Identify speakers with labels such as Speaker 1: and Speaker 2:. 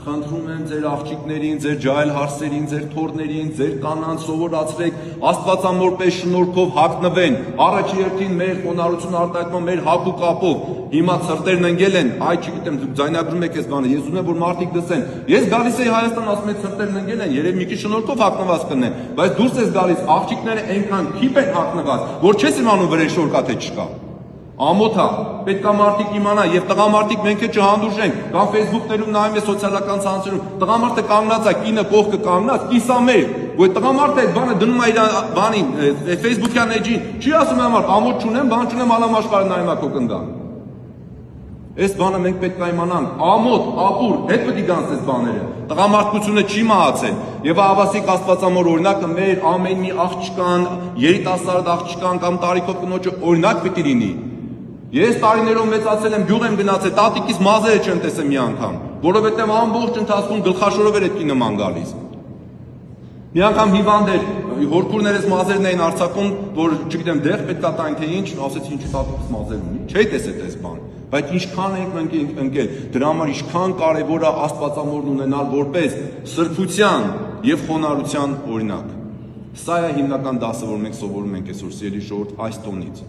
Speaker 1: Խնդրում եմ ձեր աղջիկներին, ձեր ջահել հարսերին, ձեր թոռներին, ձեր կանանց սովորացրեք Աստվածամոր պես շնորհքով հագնվեն, առաջի հերթին մեր խոնարհություն արտահայտման մեր հագ ու կապով։ Հիմա ցրտերն ընկել են, այ չգիտեմ, դուք ձայնագրում եք այս բանը, ես ուզում եմ որ մարդիկ լսեն։ Ես գալիս եի Հայաստան, ասում եմ ցրտերն ընկել են, երևի մի քիչ շնորհքով հագնված կնեն, բայց դուրս ես գալիս, աղջիկները այնքան քիփ են հագնված, որ չես իմանում վրան շոր կա թե չկա։ Ամոթ է, պետք է մարդիկ իմանան եւ տղամարդիկ մենք էլ չհանդուրժենք, կամ Facebook-ներում նայում ես սոցիալական ցանցերում, տղամարդը կանգնած է, կինը կողքը կանգնած, կիսամեր, որ տղամարդը այդ բանը դնում է իր բանին, Facebook-յան էջին, չի ասում համար, ամոթ չունեմ, բան չունեմ, ալամաշխարհը նայում է քո կնդան։ Այս բանը մենք պետք է իմանանք, ամոթ, ապուր, հետ պետք է գանց այս բաները։ Տղամարդկությունը չի մահացել եւ ավասիկ Աստվածամոր օրինակը մեր ամեն մի աղջկան, երիտասարդ աղջկան կամ տարիքով կնոջը օրինակ պետք է լինի։ Ես տարիներով մեծացել եմ, գյուղ եմ գնացել, տատիկիս մազերը չեմ տեսել մի անգամ, որովհետև ամբողջ ընթացքում գլխաշորով էր այդ կինը ման գալիս։ Մի անգամ հիվանդ էր, հորքուրներս մազերն էին արձակում, որ չգիտեմ դեղ պետք է տань թե ինչ, ասեցի ինչ տատիկիս մազեր ունի, չէի տեսել այս բան, բայց ինչքան ենք մենք ընկել, դրա համար ինչքան կարևոր է Աստվածամորն ունենալ որպես սրբության եւ խոնարհության օրինակ։ Սա է հիմնական դասը, որ մենք սովորում ենք այսօր սիրելի ժողովուրդ այս տոնից։